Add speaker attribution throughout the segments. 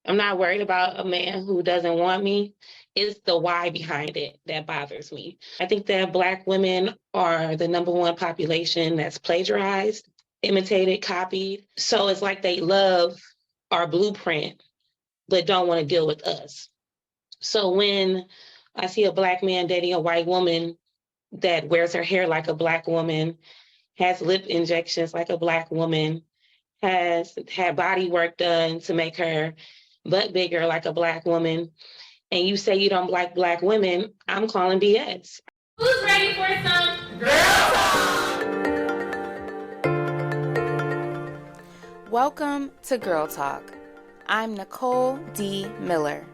Speaker 1: I'm not worried about a man who doesn't want me. It's the why behind it that bothers me. I think that Black women are the number one population that's plagiarized, imitated, copied. So it's like they love our blueprint, but don't want to deal with us. So when I see a Black man dating a white woman that wears her hair like a Black woman, has lip injections like a Black woman, has had body work done to make her butt bigger like a Black woman, and you say you don't like Black women, I'm calling BS.
Speaker 2: Who's ready for some girl talk?
Speaker 3: Welcome to Girl Talk. I'm Nicole D. Miller,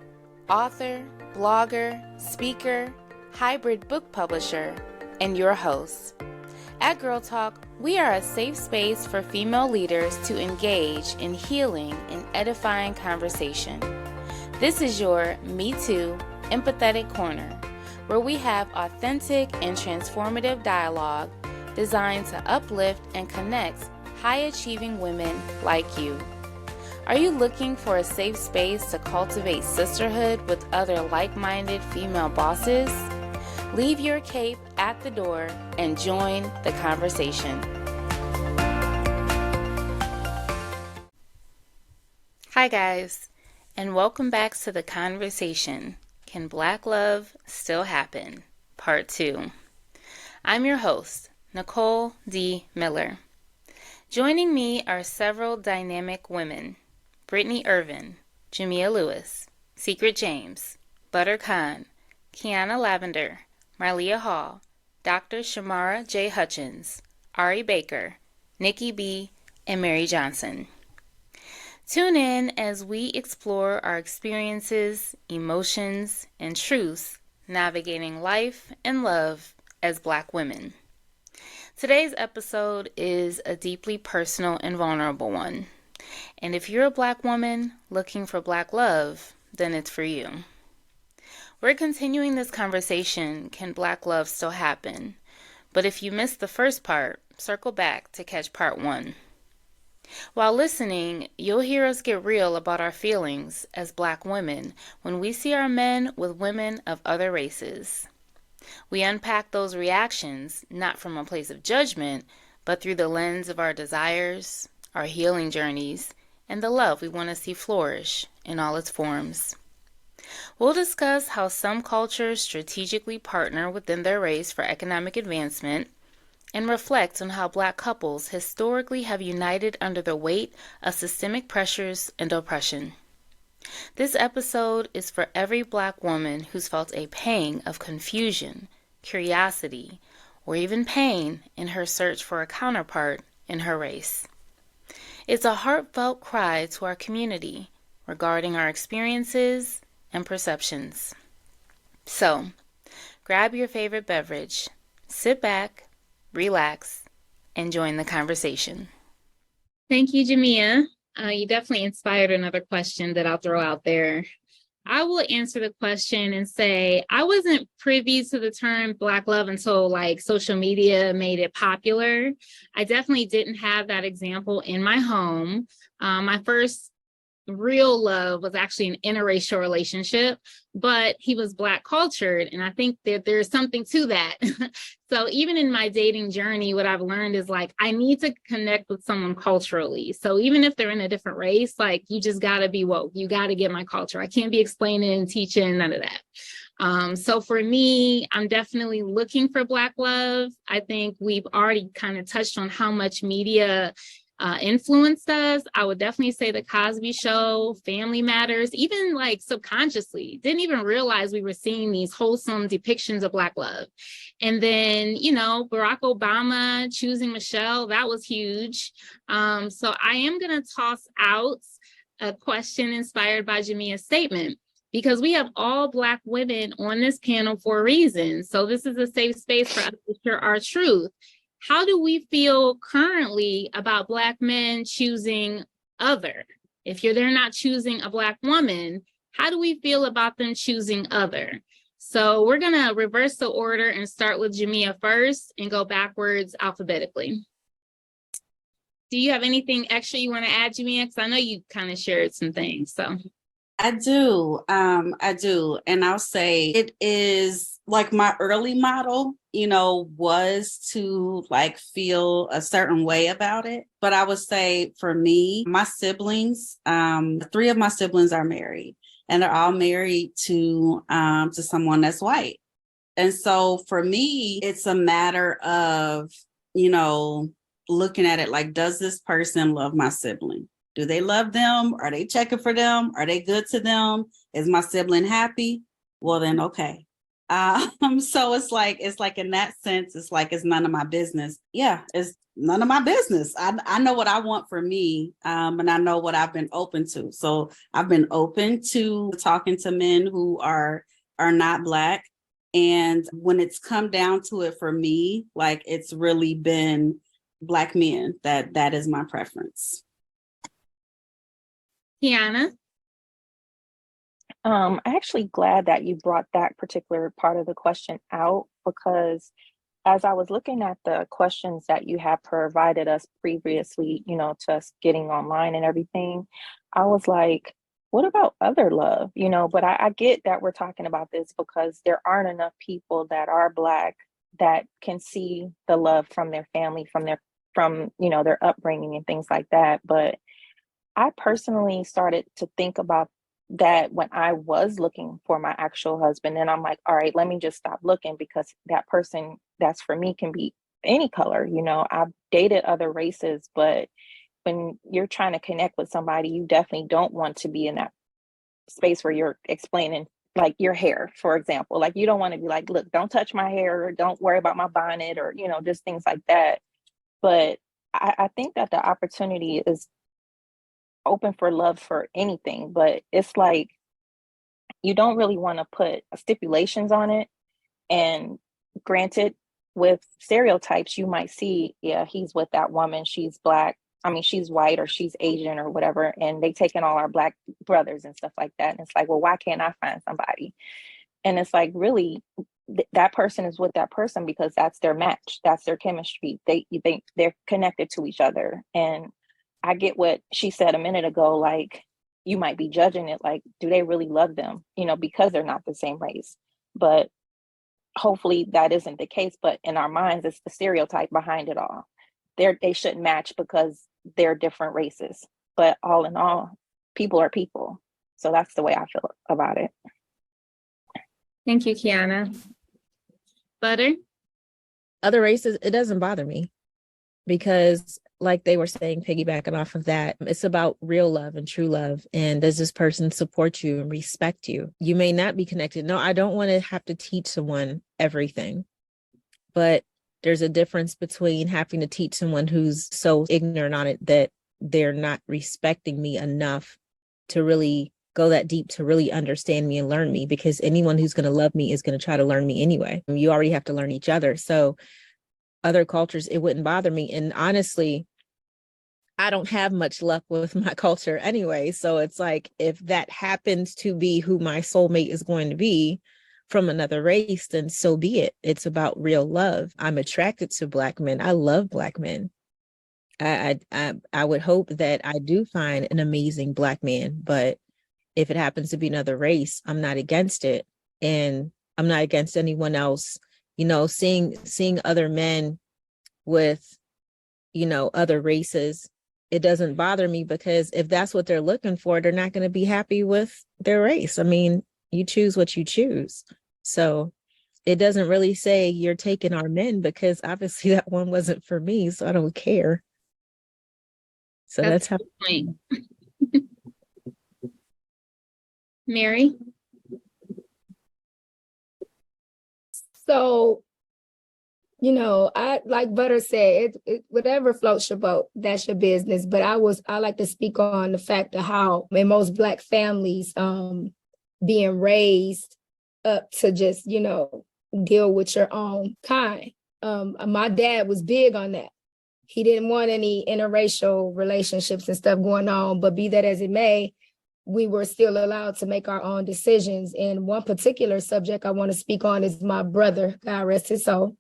Speaker 3: author, blogger, speaker, hybrid book publisher, and your host. At Girl Talk, we are a safe space for female leaders to engage in healing and edifying conversation. This is your Me Too empathetic corner, where we have authentic and transformative dialogue designed to uplift and connect high-achieving women like you. Are you looking for a safe space to cultivate sisterhood with other like-minded female bosses? Leave your cape at the door and join the conversation. Hi guys, and welcome back to the conversation. Can Black Love Still Happen? Part 2. I'm your host, Nicole D. Miller. Joining me are several dynamic women: Brittany Ervin, Jamia Lewis, Secret James, Butter Khan, Kianna Lavender, Marlia Hall, Dr. Shamarah J. Hutchins, Ari Baker, Nikki B, and Mary Johnson. Tune in as we explore our experiences, emotions, and truths navigating life and love as Black women. Today's episode is a deeply personal and vulnerable one. And if you're a Black woman looking for Black love, then it's for you. We're continuing this conversation, Can Black Love Still Happen? But if you missed the first part, circle back to catch part 1. While listening, you'll hear us get real about our feelings as Black women when we see our men with women of other races. We unpack those reactions not from a place of judgment, but through the lens of our desires, our healing journeys, and the love we want to see flourish in all its forms. We'll discuss how some cultures strategically partner within their race for economic advancement, and reflect on how Black couples historically have united under the weight of systemic pressures and oppression. This episode is for every Black woman who's felt a pang of confusion, curiosity, or even pain in her search for a counterpart in her race. It's a heartfelt cry to our community regarding our experiences and perceptions. So, grab your favorite beverage, sit back, relax, and join the conversation. Thank you, Jamia. You definitely inspired another question that I'll throw out there. I will answer the question and say I wasn't privy to the term Black love until social media made it popular. I definitely didn't have that example in my home. My first real love was actually an interracial relationship, but he was Black cultured, and I think that there's something to that. So even in my dating journey, what I've learned is I need to connect with someone culturally. So even if they're in a different race, you just gotta be woke. You gotta get my culture. I can't be explaining and teaching, none of that. So for me, I'm definitely looking for Black love. I think we've already kind of touched on how much media influenced us. I would definitely say The Cosby Show, Family Matters, even subconsciously, didn't even realize we were seeing these wholesome depictions of Black love. And then, Barack Obama choosing Michelle, that was huge. So I am going to toss out a question inspired by Jamia's statement, because we have all Black women on this panel for a reason. So this is a safe space for us to share our truth. How do we feel currently about Black men choosing other? If they're not choosing a Black woman, how do we feel about them choosing other? So we're going to reverse the order and start with Jamia first and go backwards alphabetically. Do you have anything extra you want to add, Jamia? Because I know you kind of shared some things. So
Speaker 4: I do. I do. And I'll say it is like my early model, was to like feel a certain way about it. But I would say for me, my siblings, three of my siblings are married, and they're all married to someone that's white. And so for me, it's a matter of, looking at it like, does this person love my sibling? Do they love them? Are they checking for them? Are they good to them? Is my sibling happy? Well, then, okay. So it's like in that sense, it's like, it's none of my business. Yeah, it's none of my business. I know what I want for me, and I know what I've been open to. So I've been open to talking to men who are not Black. And when it's come down to it for me, like it's really been Black men that is my preference.
Speaker 3: Kianna?
Speaker 5: I'm actually glad that you brought that particular part of the question out, because as I was looking at the questions that you have provided us previously, to us getting online and everything, I was like, what about other love? But I get that we're talking about this because there aren't enough people that are Black that can see the love from their family, from their upbringing and things like that. But I personally started to think about that when I was looking for my actual husband, and I'm like, all right, let me just stop looking, because that person that's for me can be any color. I've dated other races, but when you're trying to connect with somebody, you definitely don't want to be in that space where you're explaining like your hair, for example. Like, you don't want to be like, look, don't touch my hair, or don't worry about my bonnet, or, just things like that. But I think that the opportunity is open for love for anything, but it's like, you don't really want to put stipulations on it. And granted, with stereotypes, you might see, yeah, he's with that woman, she's Black, she's white, or she's Asian, or whatever, and they taking all our Black brothers and stuff like that. And it's like, well, why can't I find somebody? And it's like, really, that person is with that person because that's their match, that's their chemistry. They're connected to each other. And I get what she said a minute ago, like, you might be judging it, like, do they really love them, because they're not the same race? But hopefully that isn't the case. But in our minds, it's the stereotype behind it all. They shouldn't match because they're different races. But all in all, people are people. So that's the way I feel about it.
Speaker 3: Thank you, Kianna. Butter?
Speaker 6: Other races, it doesn't bother me, because like they were saying, piggybacking off of that, it's about real love and true love. And does this person support you and respect you? You may not be connected. No, I don't want to have to teach someone everything, but there's a difference between having to teach someone who's so ignorant on it that they're not respecting me enough to really go that deep to really understand me and learn me, because anyone who's going to love me is going to try to learn me anyway. You already have to learn each other. So other cultures, it wouldn't bother me. And honestly, I don't have much luck with my culture anyway. So it's like, if that happens to be who my soulmate is going to be from another race, then so be it. It's about real love. I'm attracted to Black men. I love Black men. I would hope that I do find an amazing Black man, but if it happens to be another race, I'm not against it. And I'm not against anyone else, seeing other men with, other races. It doesn't bother me, because if that's what they're looking for, they're not going to be happy with their race. You choose what you choose. So it doesn't really say you're taking our men, because obviously that one wasn't for me. So I don't care. So that's how.
Speaker 3: Mary?
Speaker 7: So, I, like Butter said, whatever floats your boat, that's your business. But I like to speak on the fact of how in most Black families, being raised up to just, deal with your own kind. My dad was big on that. He didn't want any interracial relationships and stuff going on, but be that as it may, we were still allowed to make our own decisions. And one particular subject I want to speak on is my brother, God rest his soul.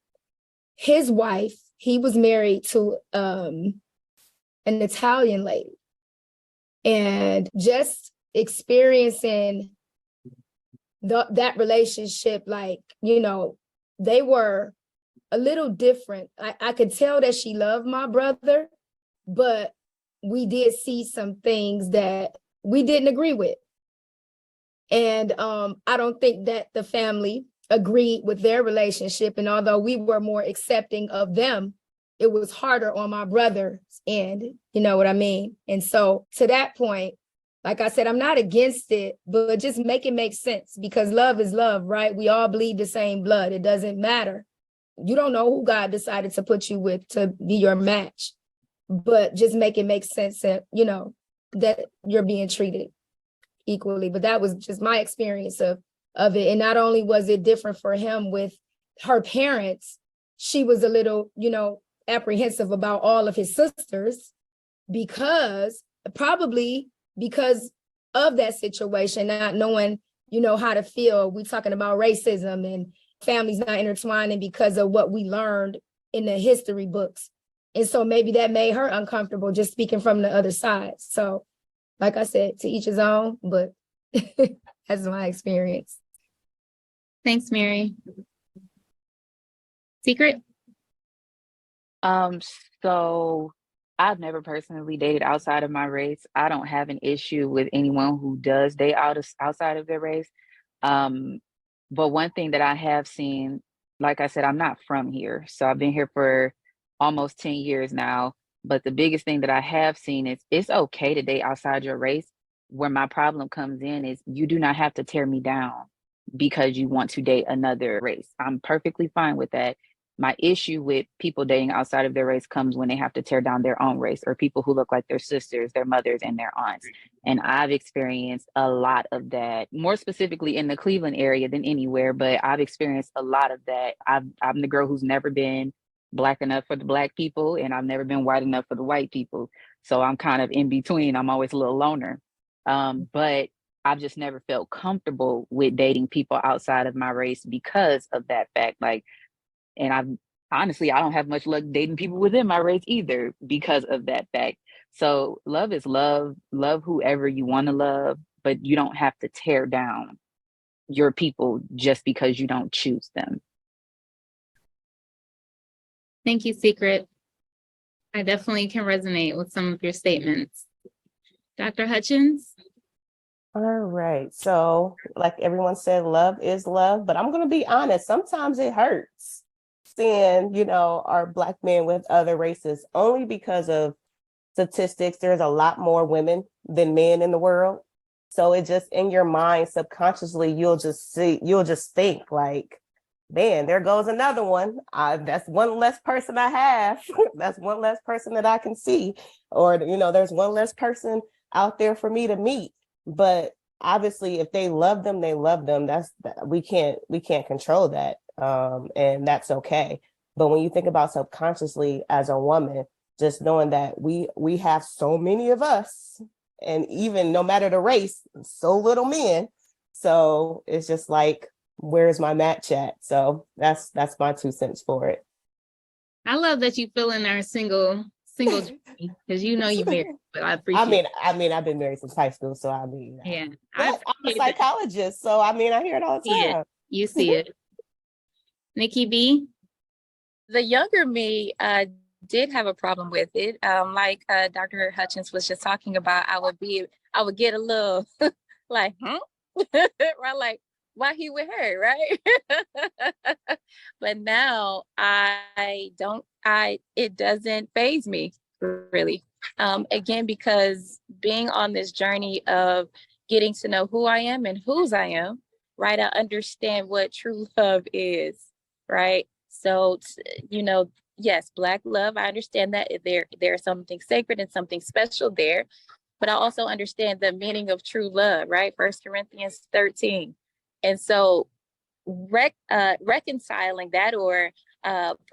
Speaker 7: His wife, he was married to an Italian lady. And just experiencing that relationship, like, you know, they were a little different. I could tell that she loved my brother, but we did see some things that we didn't agree with. And I don't think that the family agreed with their relationship. And although we were more accepting of them, it was harder on my brother's end, you know what I mean? And so to that point, like I said, I'm not against it, but just make it make sense, because love is love, right? We all bleed the same blood. It doesn't matter. You don't know who God decided to put you with to be your match, but just make it make sense that, you know, that you're being treated equally. But that was just my experience of it. And not only was it different for him with her parents, she was a little, you know, apprehensive about all of his sisters, probably because of that situation, not knowing, you know, how to feel. We're talking about racism and families not intertwining because of what we learned in the history books. And so maybe that made her uncomfortable, just speaking from the other side. So like I said, to each his own, but that's my experience.
Speaker 3: Thanks, Mary. Secret?
Speaker 8: So I've never personally dated outside of my race. I don't have an issue with anyone who does date outside of their race. But one thing that I have seen, like I said, I'm not from here. So I've been here for almost 10 years now. But the biggest thing that I have seen is it's okay to date outside your race. Where my problem comes in is you do not have to tear me down because you want to date another race. I'm perfectly fine with that. My issue with people dating outside of their race comes when they have to tear down their own race, or people who look like their sisters, their mothers, and their aunts. And I've experienced a lot of that, more specifically in the Cleveland area than anywhere, but I've experienced a lot of that. I'm the girl who's never been Black enough for the Black people, and I've never been white enough for the white people. So I'm kind of in between. I'm always a little loner. But I've just never felt comfortable with dating people outside of my race because of that fact. Like, and I don't have much luck dating people within my race either because of that fact. So love is love. Love whoever you want to love, but you don't have to tear down your people just because you don't choose them.
Speaker 3: Thank you, Secret. I definitely can resonate with some of your statements. Dr. Hutchins?
Speaker 9: All right. So like everyone said, love is love, but I'm going to be honest. Sometimes it hurts seeing, you know, our Black men with other races, only because of statistics. There's a lot more women than men in the world. So it just, in your mind, subconsciously, you'll just think like, man, there goes another one. That's one less person I have. That's one less person that I can see. Or, you know, there's one less person out there for me to meet. But obviously, if they love them, they love them. We can't control that. And that's okay. But when you think about subconsciously as a woman, just knowing that we have so many of us, and even no matter the race, so little men. So it's just like, where's my match at? So that's my 2 cents for it.
Speaker 3: I love that you fill in our single because you know you're married, but I appreciate
Speaker 9: I mean, I've been married since high school, so I mean,
Speaker 3: yeah.
Speaker 9: I'm a psychologist, so I mean, I hear it all the time.
Speaker 3: You see it. Nikki B?
Speaker 10: The younger me did have a problem with it. Like Dr. Hutchins was just talking about, I would get a little like, huh? Right? Like, why he with her, right? But now it doesn't faze me really. Again, because being on this journey of getting to know who I am and whose I am, right? I understand what true love is, right? So, you know, yes, Black love, I understand that there's something sacred and something special there, but I also understand the meaning of true love, right? 1 Corinthians 13. And so reconciling that, or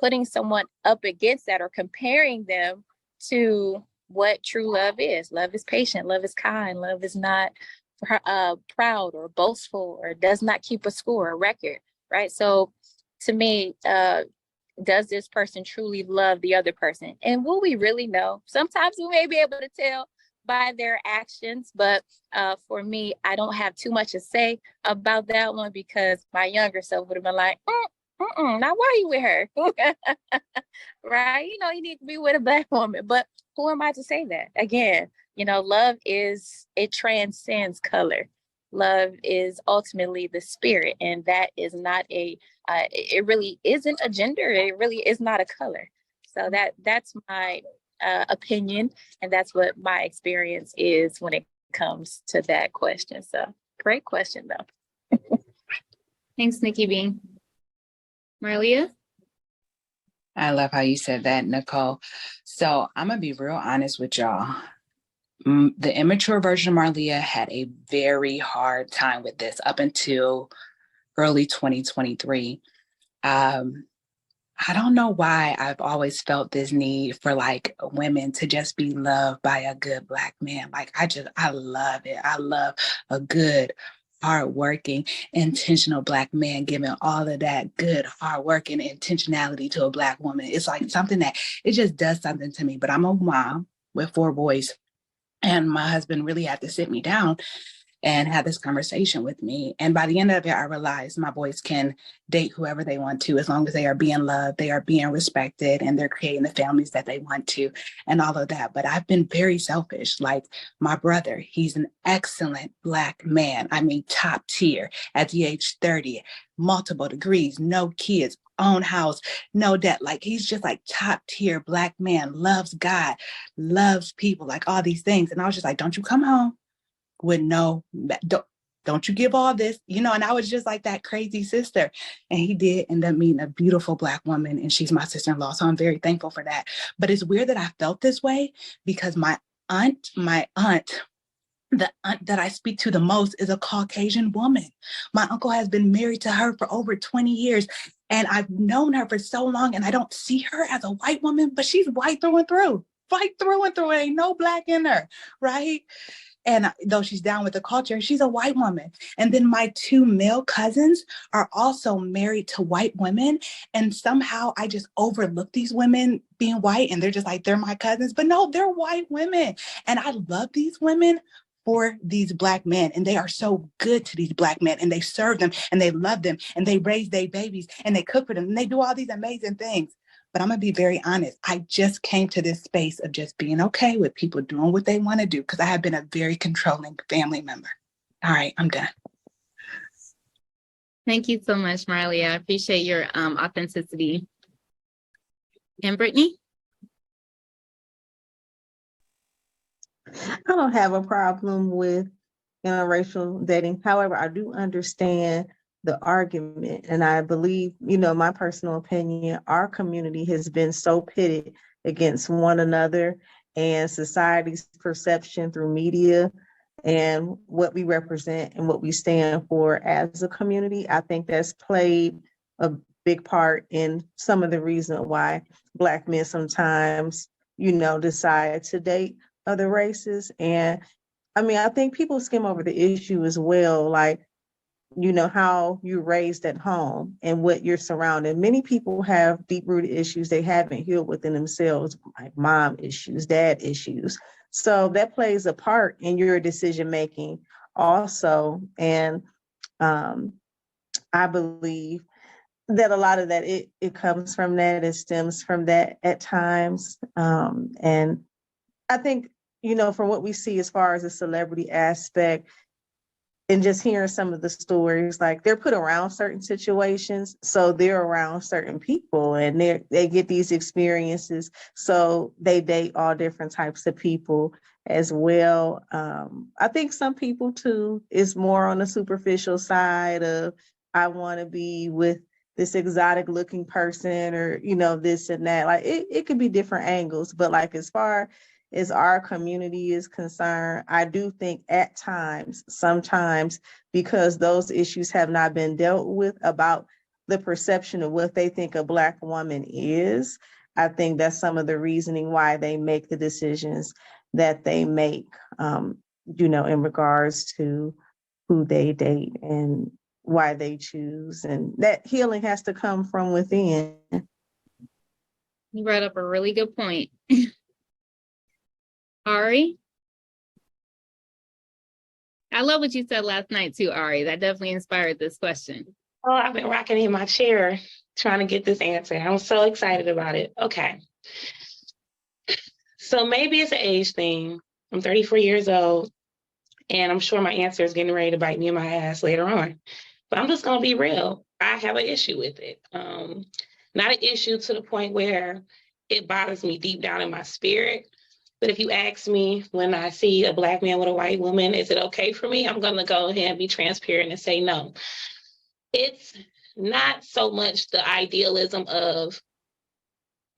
Speaker 10: putting someone up against that, or comparing them to what true love is. Love is patient, love is kind, love is not proud or boastful, or does not keep a score or record, right? So to me, does this person truly love the other person? And will we really know? Sometimes we may be able to tell, by their actions. But for me, I don't have too much to say about that one because my younger self would have been like, now why are you with her? Right? You know, you need to be with a Black woman. But who am I to say that? Again, you know, love it transcends color. Love is ultimately the spirit, and that is not it really isn't a gender. It really is not a color. So that's my opinion, and that's what my experience is when it comes to that question. So great question, though.
Speaker 3: Thanks, Nikki B. Marlia?
Speaker 11: I love how you said that, Nicole. So I'm going to be real honest with y'all. The immature version of Marlia had a very hard time with this up until early 2023. I don't know why I've always felt this need for like women to just be loved by a good Black man. Like I love it. I love a good, hardworking, intentional Black man giving all of that good, hardworking intentionality to a Black woman. It's like something that it just does something to me. But I'm a mom with 4 boys, and my husband really had to sit me down and have this conversation with me. And by the end of it, I realized my boys can date whoever they want to, as long as they are being loved, they are being respected, and they're creating the families that they want to, and all of that. But I've been very selfish. Like my brother, he's an excellent Black man. I mean, top tier at the age 30, multiple degrees, no kids, own house, no debt. Like he's just like top tier Black man, loves God, loves people, like all these things. And I was just like, don't you come home with don't you give all this, you know? And I was just like that crazy sister. And he did end up meeting a beautiful Black woman, and she's my sister-in-law. So I'm very thankful for that. But it's weird that I felt this way because my aunt, the aunt that I speak to the most is a Caucasian woman. My uncle has been married to her for over 20 years. And I've known her for so long, and I don't see her as a white woman, but she's white through and through. White through and through. Ain't no Black in her, right? And though she's down with the culture, she's a white woman. And then my 2 male cousins are also married to white women. And somehow I just overlook these women being white, and they're just like, they're my cousins. But no, they're white women. And I love these women for these Black men. And they are so good to these Black men, and they serve them, and they love them, and they raise their babies, and they cook for them, and they do all these amazing things. But I'm going to be very honest. I just came to this space of just being okay with people doing what they want to do, because I have been a very controlling family member. All right, I'm done.
Speaker 3: Thank you so much, Marlia. I appreciate your authenticity. And Brittany?
Speaker 12: I don't have a problem with interracial dating. However, I do understand the argument, and I believe, my personal opinion, our community has been so pitted against one another, and society's perception through media and what we represent and what we stand for as a community. I think that's played a big part in some of the reason why Black men sometimes, decide to date other races. And I mean, I think people skim over the issue as well, like, how you're raised at home and what you're surrounded. Many people have deep-rooted issues they haven't healed within themselves, like mom issues, dad issues. So that plays a part in your decision-making also. And I believe that a lot of that, it comes from that, it stems from that at times. And I think, from what we see as far as the celebrity aspect, and just hearing some of the stories, like they're put around certain situations, so they're around certain people, and they get these experiences, so they date all different types of people as well. I think some people too is more on the superficial side of, I want to be with this exotic looking person, or this and that. Like it could be different angles, but like as far as our community is concerned, I do think at times, sometimes, because those issues have not been dealt with about the perception of what they think a Black woman is, I think that's some of the reasoning why they make the decisions that they make, in regards to who they date and why they choose. And that healing has to come from within.
Speaker 3: You brought up a really good point. Ari? I love what you said last night too, Ari. That definitely inspired this question.
Speaker 1: Oh, I've been rocking in my chair trying to get this answer. I'm so excited about it. Okay. So maybe it's an age thing. I'm 34 years old, and I'm sure my answer is getting ready to bite me in my ass later on. But I'm just going to be real. I have an issue with it. Not an issue to the point where it bothers me deep down in my spirit. But if you ask me when I see a Black man with a white woman, is it okay for me? I'm going to go ahead and be transparent and say no. It's not so much the idealism of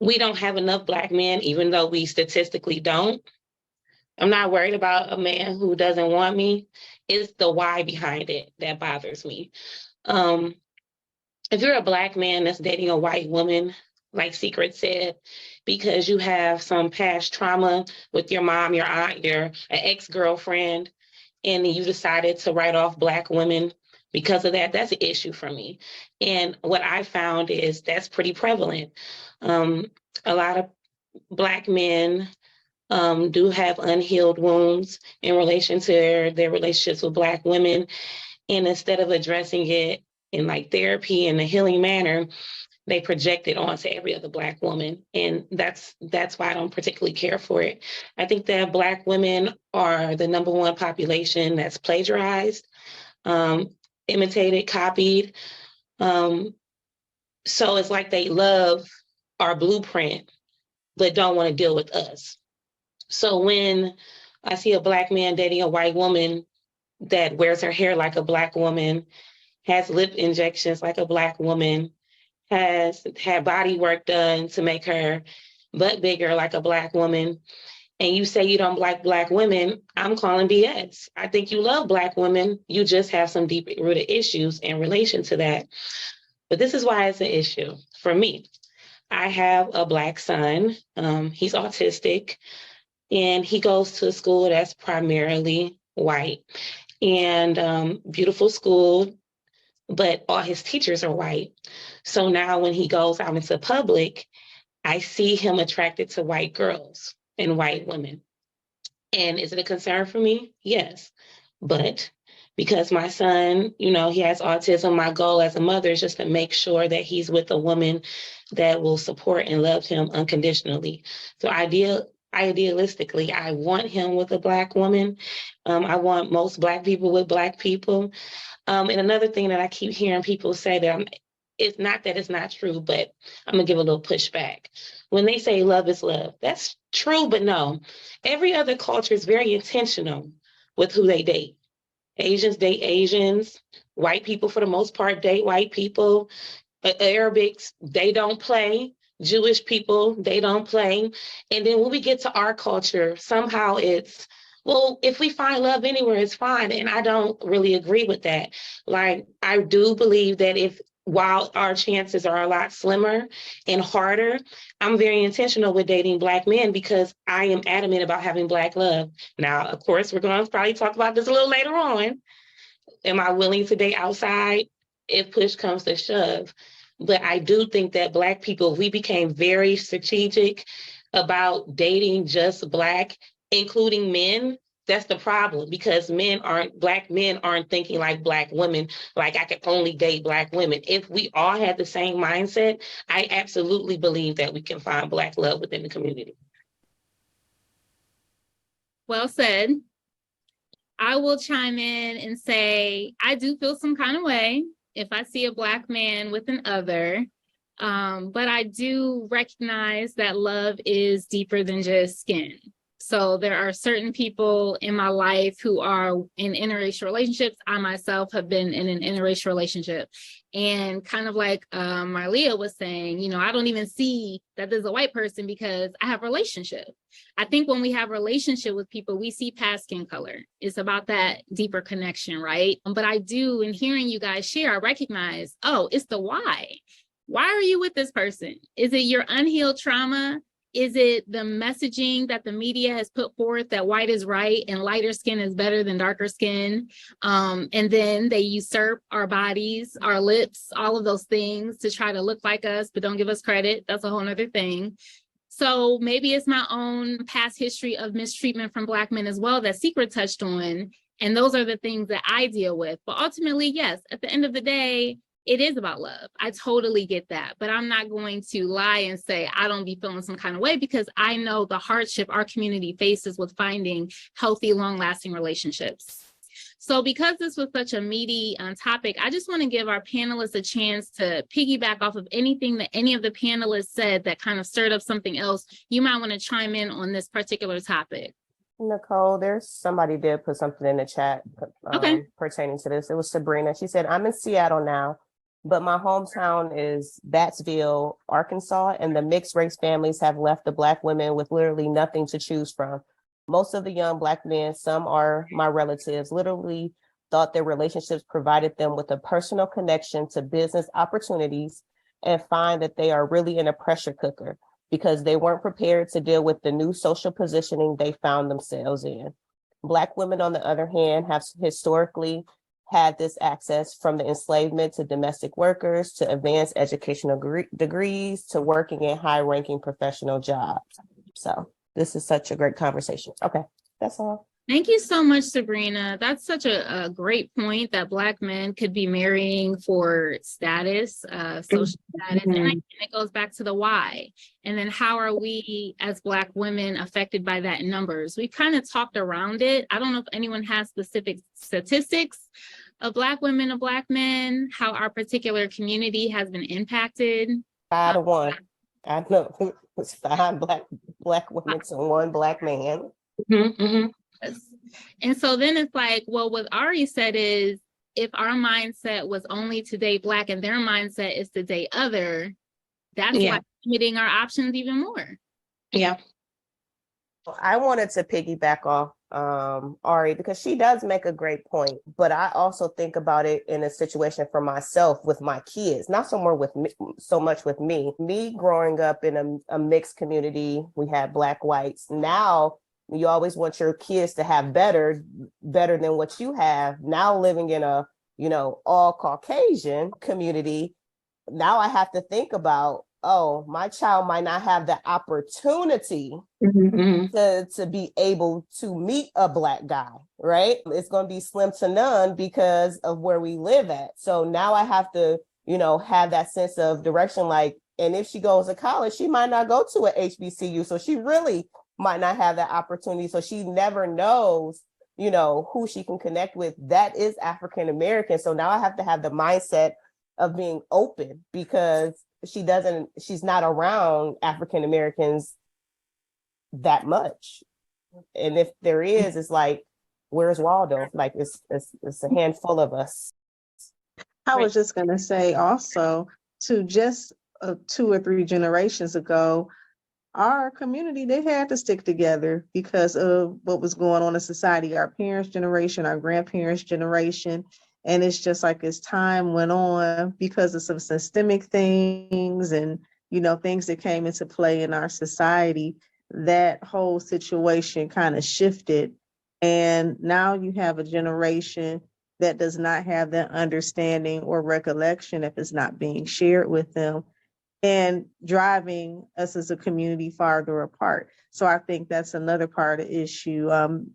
Speaker 1: we don't have enough Black men, even though we statistically don't. I'm not worried about a man who doesn't want me. It's the why behind it that bothers me. If you're a Black man that's dating a white woman, like Secret said, because you have some past trauma with your mom, your aunt, an ex-girlfriend, and you decided to write off Black women because of that, that's an issue for me. And what I found is that's pretty prevalent. A lot of Black men do have unhealed wounds in relation to their relationships with Black women. And instead of addressing it in like therapy in a healing manner, they project it onto every other Black woman. And that's why I don't particularly care for it. I think that Black women are the number one population that's plagiarized, imitated, copied. So it's like they love our blueprint, but don't want to deal with us. So when I see a Black man dating a white woman that wears her hair like a Black woman, has lip injections like a Black woman, has had body work done to make her butt bigger like a Black woman, and you say you don't like Black women, I'm calling BS. I think you love Black women. You just have some deep-rooted issues in relation to that. But this is why it's an issue for me. I have a Black son. He's autistic, and he goes to a school that's primarily white. And beautiful school, but all his teachers are white. So now when he goes out into public, I see him attracted to white girls and white women. And is it a concern for me? Yes. But because my son, he has autism, my goal as a mother is just to make sure that he's with a woman that will support and love him unconditionally. So idealistically, I want him with a Black woman. I want most Black people with Black people. And another thing that I keep hearing people say that it's not that it's not true, but I'm gonna give a little pushback. When they say love is love, that's true, but no. Every other culture is very intentional with who they date. Asians date Asians. White people, for the most part, date white people. Arabics, they don't play. Jewish people, they don't play. And then when we get to our culture, somehow it's, well, if we find love anywhere, it's fine. And I don't really agree with that. Like, I do believe that while our chances are a lot slimmer and harder, I'm very intentional with dating Black men because I am adamant about having Black love. Now, of course, we're going to probably talk about this a little later on. Am I willing to date outside if push comes to shove? But I do think that Black people, we became very strategic about dating just Black, including men. That's the problem, because Black men aren't thinking like Black women, like I could only date Black women. If we all had the same mindset, I absolutely believe that we can find Black love within the community.
Speaker 3: Well said. I will chime in and say, I do feel some kind of way if I see a Black man with an other, but I do recognize that love is deeper than just skin. So there are certain people in my life who are in interracial relationships. I myself have been in an interracial relationship. And kind of like Marlia was saying, I don't even see that there's a white person because I have a relationship. I think when we have a relationship with people, we see past skin color. It's about that deeper connection, right? But I do, in hearing you guys share, I recognize, it's the why. Why are you with this person? Is it your unhealed trauma? Is it the messaging that the media has put forth that white is right and lighter skin is better than darker skin? And then they usurp our bodies, our lips, all of those things to try to look like us, but don't give us credit. That's a whole nother thing. So maybe it's my own past history of mistreatment from Black men as well that Secret touched on. And those are the things that I deal with. But ultimately, yes, at the end of the day, it is about love. I totally get that. But I'm not going to lie and say I don't be feeling some kind of way, because I know the hardship our community faces with finding healthy, long-lasting relationships. So because this was such a meaty topic, I just want to give our panelists a chance to piggyback off of anything that any of the panelists said that kind of stirred up something else. You might want to chime in on this particular topic.
Speaker 9: Nicole, there's somebody did put something in the chat
Speaker 3: Okay.
Speaker 9: pertaining to this. It was Sabrina. She said, I'm in Seattle now, but my hometown is Battsville, Arkansas, and the mixed race families have left the Black women with literally nothing to choose from. Most of the young Black men, some are my relatives, literally thought their relationships provided them with a personal connection to business opportunities, and find that they are really in a pressure cooker because they weren't prepared to deal with the new social positioning they found themselves in. Black women, on the other hand, have historically had this access, from the enslavement to domestic workers, to advanced educational degrees, to working in high-ranking professional jobs. So this is such a great conversation. Okay, that's all.
Speaker 3: Thank you so much, Sabrina. That's such a great point, that Black men could be marrying for status, social status, and it goes back to the why. And then how are we as Black women affected by that in numbers? We've kind of talked around it. I don't know if anyone has specific statistics of Black women and Black men, how our particular community has been impacted.
Speaker 9: 5 to 1. I know it's 5 black women to 1 Black man.
Speaker 3: And so then it's like, well, what Ari said is, if our mindset was only to date Black and their mindset is to date other, that's like limiting our options even more.
Speaker 1: Yeah.
Speaker 9: I wanted to piggyback off Ari, because she does make a great point, but I also think about it in a situation for myself with my kids, not so much with me growing up in a mixed community. We had Black, whites. Now you always want your kids to have better than what you have. Now living in a, all Caucasian community, now I have to think about, oh, my child might not have the opportunity to be able to meet a Black guy, right? It's going to be slim to none because of where we live at. So now I have to, have that sense of direction. Like, and if she goes to college, she might not go to a HBCU. So she really might not have that opportunity. So she never knows, who she can connect with that is African American. So now I have to have the mindset of being open, because she's not around African Americans that much. And if there is, it's like, where's Waldo? Like, it's a handful of us.
Speaker 12: I was just going to say also, to just 2 or 3 generations ago, our community, they had to stick together because of what was going on in society, our parents' generation, our grandparents' generation. And it's just like, as time went on, because of some systemic things and, things that came into play in our society, that whole situation kind of shifted. And now you have a generation that does not have that understanding or recollection if it's not being shared with them, and driving us as a community farther apart. So I think that's another part of the issue.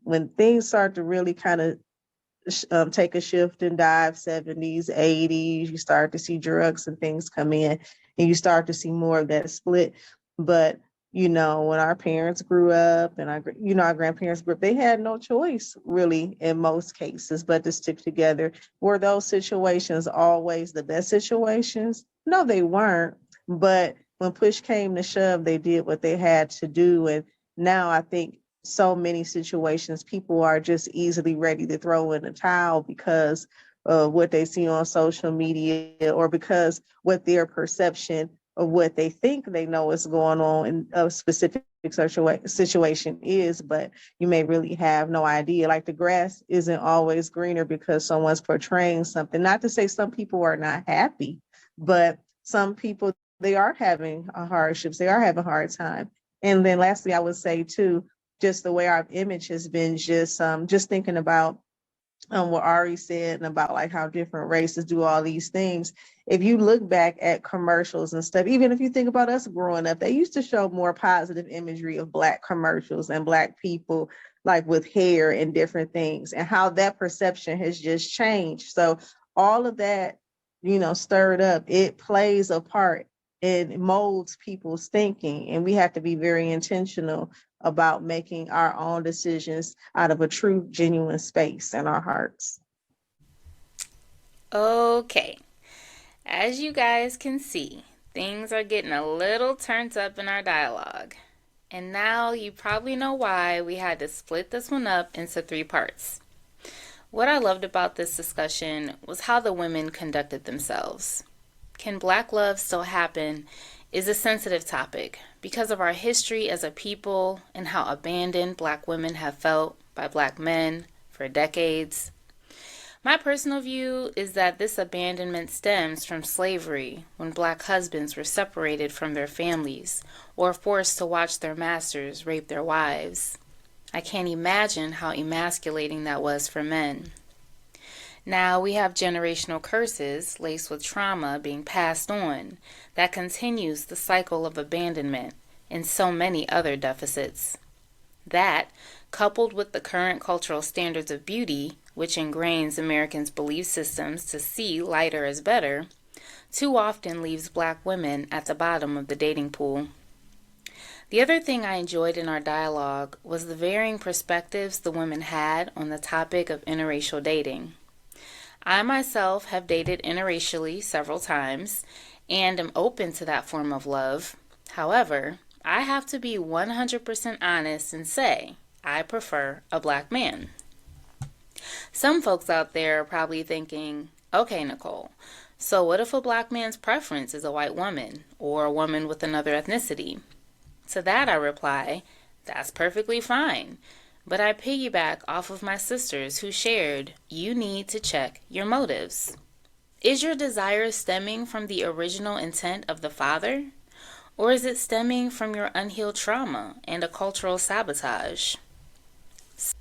Speaker 12: When things start to really kind of take a shift and dive, 70s, 80s, you start to see drugs and things come in, and you start to see more of that split. But, when our parents grew up and our grandparents grew up, they had no choice really in most cases but to stick together. Were those situations always the best situations? No, they weren't. But when push came to shove, they did what they had to do. And now I think so many situations, people are just easily ready to throw in a towel because of what they see on social media, or because what their perception of what they think they know is going on in a specific situation is, but you may really have no idea. Like, the grass isn't always greener because someone's portraying something. Not to say some people are not happy, but some people, they are having hardships. They are having a hard time. And then lastly, I would say too, just the way our image has been, just thinking about what Ari said and about like how different races do all these things. If you look back at commercials and stuff, even if you think about us growing up, they used to show more positive imagery of Black commercials and Black people like with hair and different things, and how that perception has just changed. So all of that, stirred up, it plays a part. It molds people's thinking, and we have to be very intentional about making our own decisions out of a true, genuine space in our hearts.
Speaker 3: Okay, as you guys can see, things are getting a little turned up in our dialogue. And now you probably know why we had to split this one up into 3 parts. What I loved about this discussion was how the women conducted themselves. Can Black love still happen is a sensitive topic because of our history as a people and how abandoned Black women have felt by Black men for decades. My personal view is that this abandonment stems from slavery, when Black husbands were separated from their families or forced to watch their masters rape their wives. I can't imagine how emasculating that was for men. Now we have generational curses laced with trauma being passed on that continues the cycle of abandonment and so many other deficits. That, coupled with the current cultural standards of beauty, which ingrains Americans' belief systems to see lighter as better, too often leaves Black women at the bottom of the dating pool. The other thing I enjoyed in our dialogue was the varying perspectives the women had on the topic of interracial dating. I myself have dated interracially several times and am open to that form of love. However, I have to be 100% honest and say I prefer a Black man. Some folks out there are probably thinking, okay, Nicole, so what if a Black man's preference is a white woman or a woman with another ethnicity? To that I reply, that's perfectly fine. But I piggyback off of my sisters who shared, you need to check your motives. Is your desire stemming from the original intent of the father? Or is it stemming from your unhealed trauma and a cultural sabotage?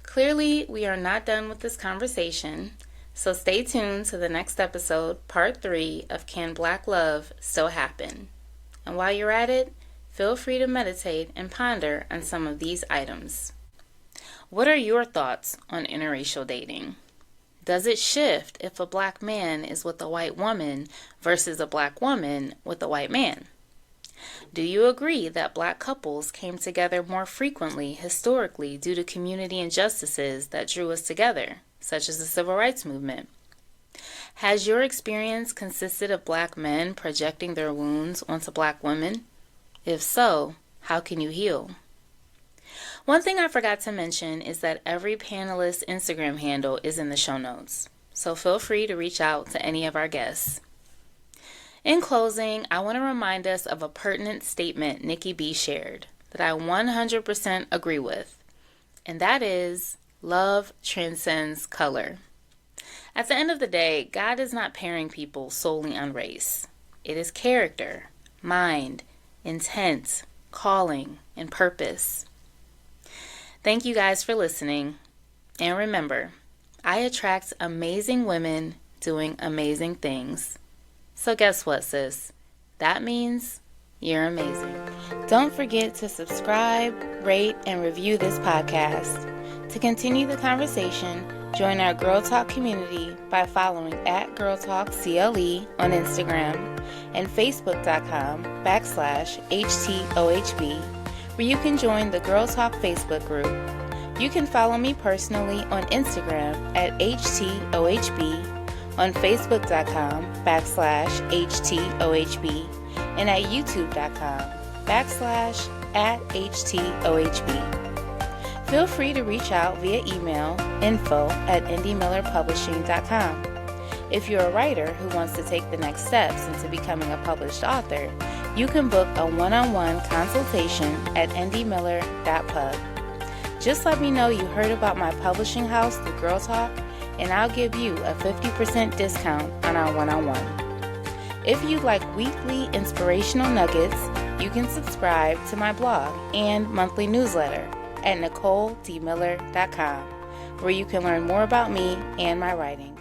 Speaker 3: Clearly, we are not done with this conversation, so stay tuned to the next episode, part 3 of Can Black Love Still Happen? And while you're at it, feel free to meditate and ponder on some of these items. What are your thoughts on interracial dating? Does it shift if a Black man is with a white woman versus a Black woman with a white man? Do you agree that Black couples came together more frequently historically due to community injustices that drew us together, such as the Civil Rights Movement? Has your experience consisted of Black men projecting their wounds onto Black women? If so, how can you heal? One thing I forgot to mention is that every panelist's Instagram handle is in the show notes, so feel free to reach out to any of our guests. In closing, I want to remind us of a pertinent statement Nikki B shared that I 100% agree with, and that is, love transcends color. At the end of the day, God is not pairing people solely on race. It is character, mind, intent, calling, and purpose. Thank you guys for listening, and remember, I attract amazing women doing amazing things. So guess what, sis? That means you're amazing. Don't forget to subscribe, rate, and review this podcast. To continue the conversation, join our Girl Talk community by following @GirlTalkCLE on Instagram and Facebook.com/HTOHB, where you can join the Girl Talk Facebook group. You can follow me personally on Instagram @HTOHB, on Facebook.com/HTOHB, and at YouTube.com/@HTOHB. Feel free to reach out via email info@indiemillerpublishing.com. If you're a writer who wants to take the next steps into becoming a published author, you can book a one-on-one consultation at indiemiller.pub. Just let me know you heard about my publishing house through Girl Talk, and I'll give you a 50% discount on our one-on-one. If you'd like weekly inspirational nuggets, you can subscribe to my blog and monthly newsletter at NicoleDmiller.com, where you can learn more about me and my writings.